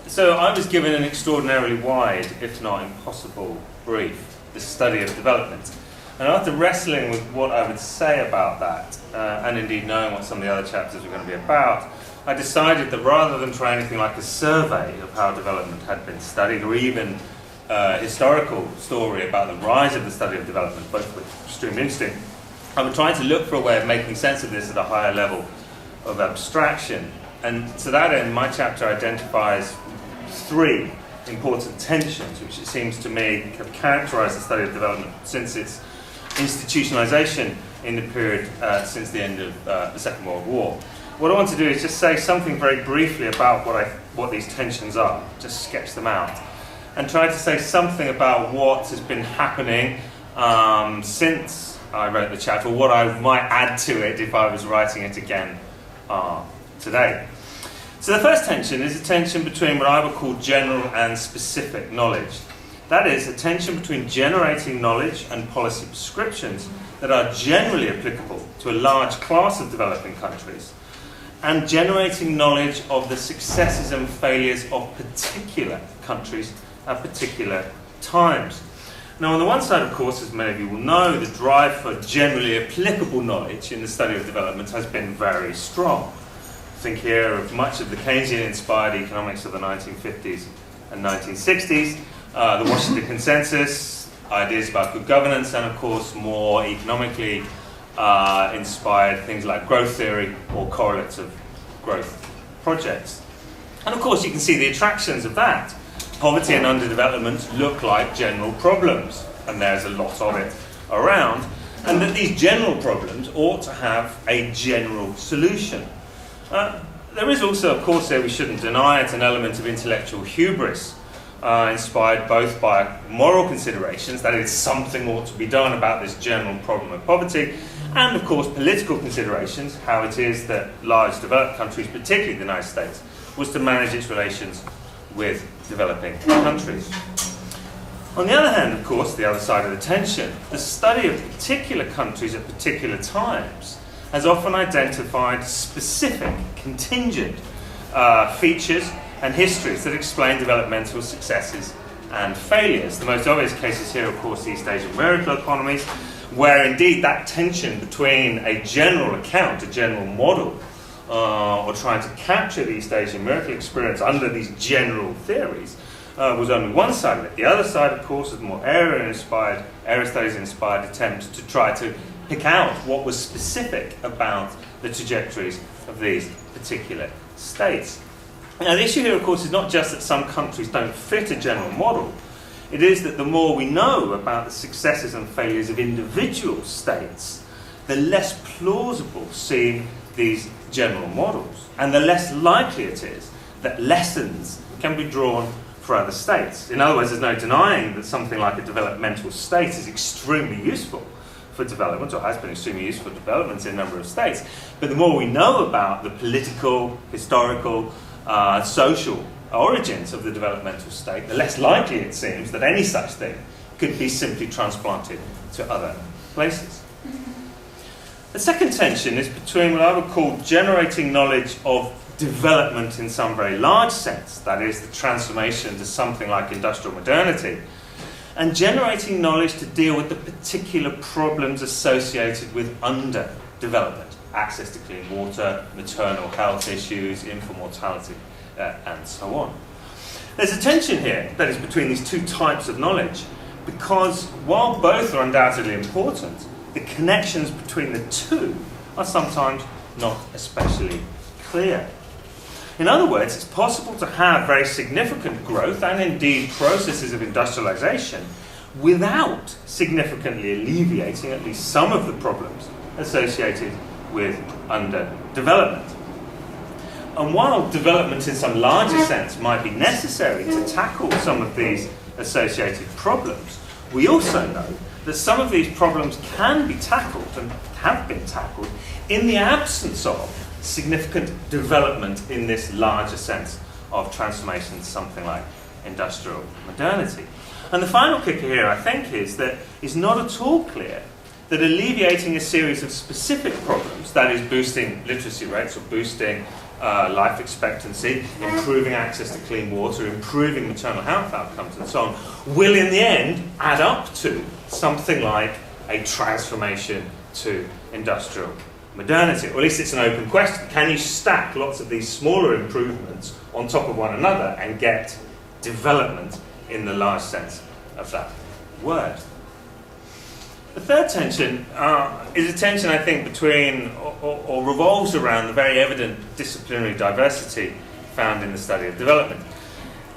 So I was given an extraordinarily wide, if not impossible, brief, the study of development. And after wrestling with what I would say about that, and indeed knowing what some of the other chapters were going to be about, I decided that rather than try anything like a survey of how development had been studied, or even a historical story about the rise of the study of development, both were extremely interesting, I would try to look for a way of making sense of this at a higher level of abstraction. And to that end, my chapter identifies three important tensions, which it seems to me have characterised the study of development since its institutionalisation in the period since the end of the Second World War. What I want to do is just say something very briefly about what these tensions are, just sketch them out, and try to say something about what has been happening since I wrote the chapter, or what I might add to it if I was writing it again today. So the first tension is a tension between what I would call general and specific knowledge. That is, a tension between generating knowledge and policy prescriptions that are generally applicable to a large class of developing countries, and generating knowledge of the successes and failures of particular countries at particular times. Now, on the one side, of course, as many of you will know, the drive for generally applicable knowledge in the study of development has been very strong. Think here of much of the Keynesian-inspired economics of the 1950s and 1960s, the Washington Consensus, ideas about good governance, and of course more economically inspired things like growth theory or correlates of growth projects. And of course you can see the attractions of that. Poverty and underdevelopment look like general problems, and there's a lot of it around, and that these general problems ought to have a general solution. There is also, of course, we shouldn't deny it, an element of intellectual hubris, inspired both by moral considerations, that is, something ought to be done about this general problem of poverty, and, of course, political considerations, how it is that large developed countries, particularly the United States, was to manage its relations with developing countries. On the other hand, of course, the other side of the tension, the study of particular countries at particular times has often identified specific, contingent features and histories that explain developmental successes and failures. The most obvious cases here, of course, East Asian miracle economies, where indeed that tension between a general account, a general model, or trying to capture the East Asian miracle experience under these general theories, was only one side of it. The other side, of course, is more area studies-inspired attempts to try to pick out what was specific about the trajectories of these particular states. Now, the issue here, of course, is not just that some countries don't fit a general model. It is that the more we know about the successes and failures of individual states, the less plausible seem these general models, and the less likely it is that lessons can be drawn for other states. In other words, there's no denying that something like a developmental state is extremely useful for development, or has been extremely useful for development in a number of states. But the more we know about the political, historical, social origins of the developmental state, the less likely it seems that any such thing could be simply transplanted to other places. The second tension is between what I would call generating knowledge of development in some very large sense, that is, the transformation to something like industrial modernity, and generating knowledge to deal with the particular problems associated with underdevelopment, access to clean water, maternal health issues, infant mortality, and so on. There's a tension here, that is, between these two types of knowledge, because while both are undoubtedly important, the connections between the two are sometimes not especially clear. In other words, it's possible to have very significant growth and indeed processes of industrialization without significantly alleviating at least some of the problems associated with underdevelopment. And while development in some larger sense might be necessary to tackle some of these associated problems, we also know that some of these problems can be tackled and have been tackled in the absence of significant development in this larger sense of transformation to something like industrial modernity. And the final kicker here, I think, is that it's not at all clear that alleviating a series of specific problems, that is boosting literacy rates or boosting life expectancy, improving access to clean water, improving maternal health outcomes, and so on, will in the end add up to something like a transformation to industrial modernity. Or at least it's an open question. Can you stack lots of these smaller improvements on top of one another and get development in the large sense of that word? The third tension is a tension, I think, between or revolves around the very evident disciplinary diversity found in the study of development.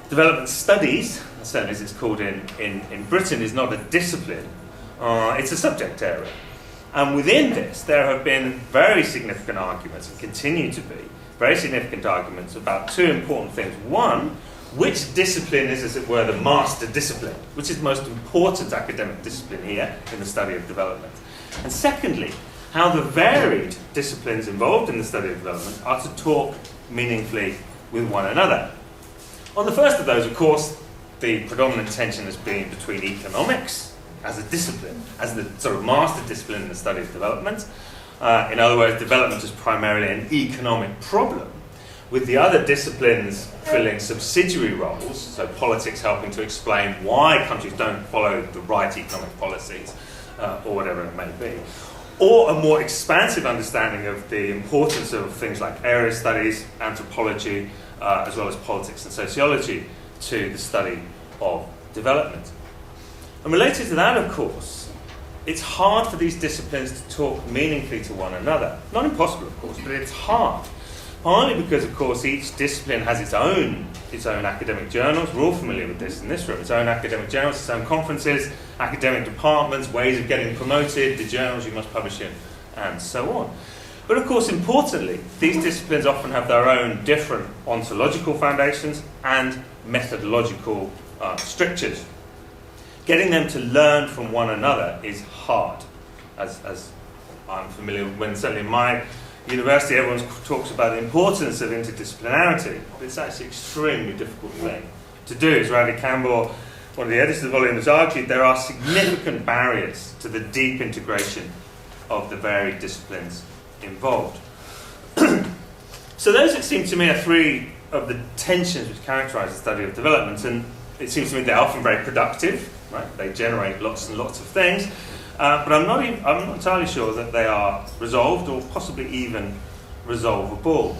Development studies, certainly as it's called in Britain, is not a discipline, it's a subject area. And within this, there have been very significant arguments, and continue to be, very significant arguments about two important things. One, which discipline is, as it were, the master discipline, which is the most important academic discipline here in the study of development. And secondly, how the varied disciplines involved in the study of development are to talk meaningfully with one another. On the first of those, of course, the predominant tension has been between economics as a discipline, as the sort of master discipline in the study of development. In other words, development is primarily an economic problem, with the other disciplines filling subsidiary roles, so politics helping to explain why countries don't follow the right economic policies, or whatever it may be. Or a more expansive understanding of the importance of things like area studies, anthropology, as well as politics and sociology to the study of development. And related to that, of course, it's hard for these disciplines to talk meaningfully to one another. Not impossible, of course, but it's hard. Partly because, of course, each discipline has its own academic journals. We're all familiar with this in this room. Its own academic journals, its own conferences, academic departments, ways of getting promoted, the journals you must publish in, and so on. But, of course, importantly, these disciplines often have their own different ontological foundations and methodological strictures. Getting them to learn from one another is hard, as I'm familiar with. When certainly in my university, everyone talks about the importance of interdisciplinarity, but it's actually an extremely difficult thing to do. As Radley Campbell, one of the editors of the volume, has argued, there are significant barriers to the deep integration of the varied disciplines involved. So those, it seems to me, are three of the tensions which characterise the study of development, and it seems to me they're often very productive, right? They generate lots and lots of things. But I'm not entirely sure that they are resolved or possibly even resolvable.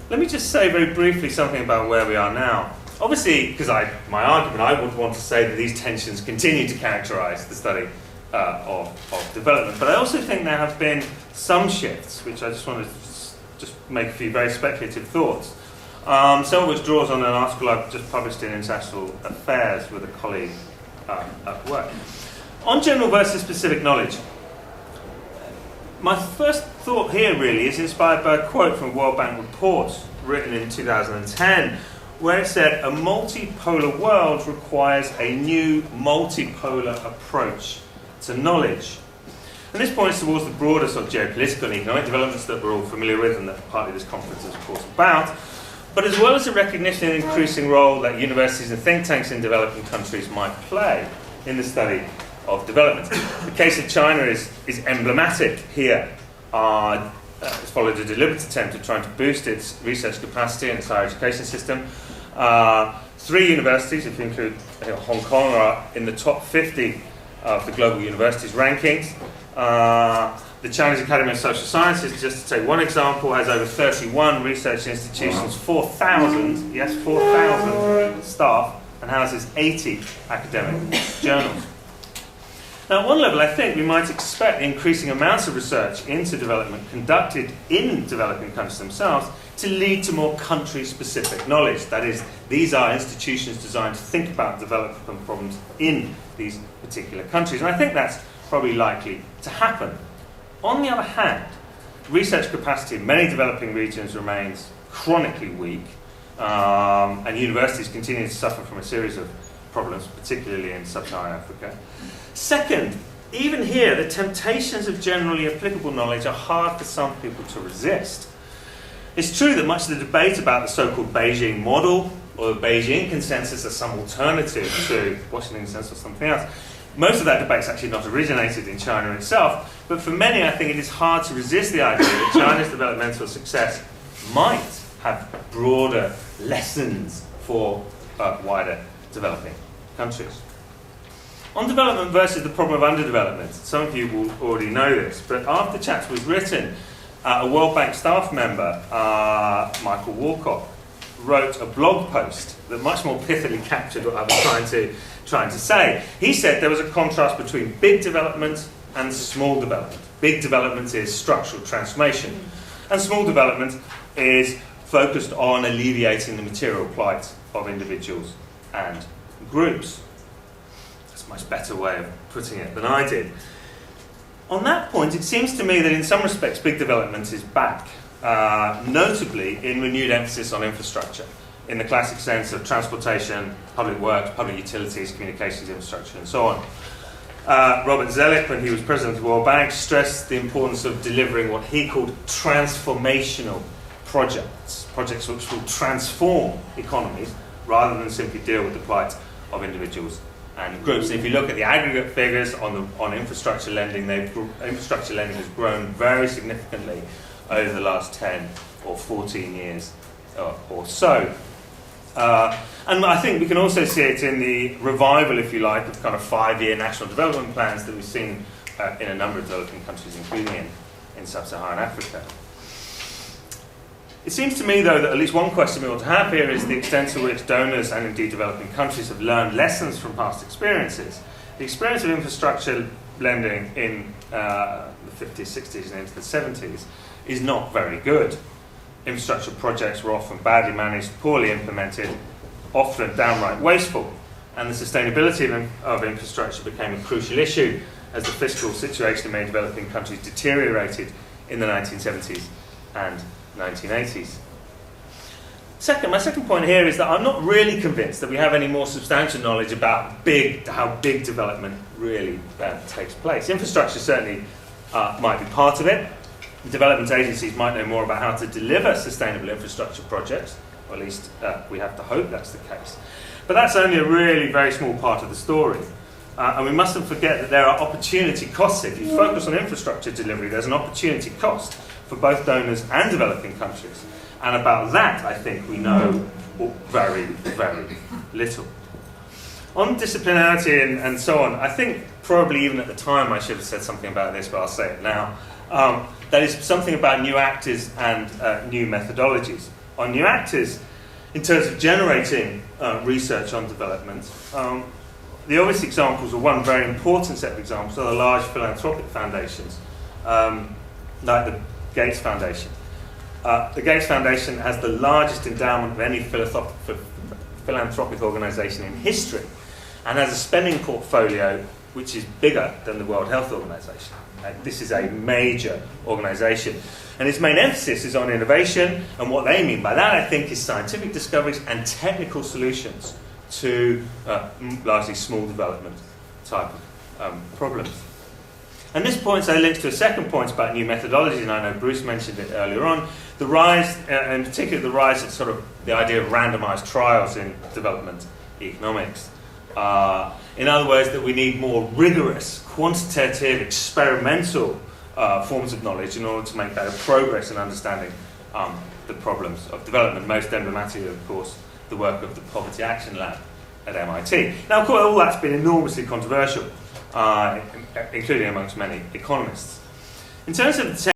Let me just say very briefly something about where we are now. Obviously, because my argument, I would want to say that these tensions continue to characterise the study of development. But I also think there have been some shifts, which I just want to just make a few very speculative thoughts. Some of which draws on an article I've just published in International Affairs with a colleague at work. On general versus specific knowledge, my first thought here really is inspired by a quote from a World Bank report written in 2010, where it said, "A multipolar world requires a new multipolar approach to knowledge." And this points towards the broader sort of geopolitical and economic developments that we're all familiar with and that partly this conference is, of course, about, but as well as a recognition of the increasing role that universities and think tanks in developing countries might play in the study of development. The case of China is emblematic here. It's followed a deliberate attempt at trying to boost its research capacity and its higher education system. 3 universities, if you include Hong Kong, are in the top 50 of the global universities rankings. The Chinese Academy of Social Sciences, just to take one example, has over 31 research institutions, 4,000, yes, 4,000 staff, and houses 80 academic journals. Now, at one level, I think we might expect increasing amounts of research into development conducted in developing countries themselves to lead to more country-specific knowledge. That is, these are institutions designed to think about development problems in these particular countries. And I think that's probably likely to happen. On the other hand, research capacity in many developing regions remains chronically weak, and universities continue to suffer from a series of problems, particularly in sub-Saharan Africa. Second, even here, the temptations of generally applicable knowledge are hard for some people to resist. It's true that much of the debate about the so-called Beijing model or the Beijing consensus as some alternative to Washington consensus or something else, most of that debate is actually not originated in China itself, but for many I think it is hard to resist the idea that China's developmental success might have broader lessons for wider developing countries. On development versus the problem of underdevelopment, some of you will already know this, but after Chats was written, a World Bank staff member, Michael Walcott, wrote a blog post that much more pithily captured what I was trying to say. He said there was a contrast between big development and small development. Big development is structural transformation, and small development is focused on alleviating the material plight of individuals and groups. That's a much better way of putting it than I did. On that point, it seems to me that in some respects big development is back, notably in renewed emphasis on infrastructure, in the classic sense of transportation, public works, public utilities, communications infrastructure, and so on. Robert Zoellick, when he was president of the World Bank, stressed the importance of delivering what he called transformational projects which will transform economies rather than simply deal with the plight of individuals and groups. If you look at the aggregate figures on infrastructure lending, infrastructure lending has grown very significantly over the last 10 or 14 years or so. And I think we can also see it in the revival, if you like, of kind of 5-year national development plans that we've seen in a number of developing countries, including in sub-Saharan Africa. It seems to me, though, that at least one question we ought to have here is the extent to which donors and indeed developing countries have learned lessons from past experiences. The experience of infrastructure lending in the 50s, 60s and into the 70s is not very good. Infrastructure projects were often badly managed, poorly implemented, often downright wasteful, and the sustainability of infrastructure became a crucial issue as the fiscal situation in many developing countries deteriorated in the 1970s and 1980s. My second point here is that I'm not really convinced that we have any more substantial knowledge about how big development really takes place. Infrastructure certainly might be part of it. Development agencies might know more about how to deliver sustainable infrastructure projects, or at least we have to hope that's the case. But that's only a really very small part of the story. And we mustn't forget that there are opportunity costs. If you focus on infrastructure delivery, there's an opportunity cost for both donors and developing countries. And about that, I think we know very, very little. On disciplinarity and so on, I think probably even at the time I should have said something about this, but I'll say it now. That is something about new actors and new methodologies. On new actors, in terms of generating research on development, the obvious examples, or one very important set of examples, are the large philanthropic foundations, like the Gates Foundation. The Gates Foundation has the largest endowment of any philanthropic organisation in history, and has a spending portfolio which is bigger than the World Health Organization. This is a major organisation. And its main emphasis is on innovation, and what they mean by that, I think, is scientific discoveries and technical solutions to largely small development type of problems. And this point links to a second point about new methodologies, and I know Bruce mentioned it earlier on. The rise, in particular the rise of sort of the idea of randomised trials in development economics. In other words, that we need more rigorous, quantitative, experimental forms of knowledge in order to make better progress in understanding the problems of development. Most emblematically, of course, the work of the Poverty Action Lab at MIT. Now, of course, all that's been enormously controversial, including amongst many economists. In terms of the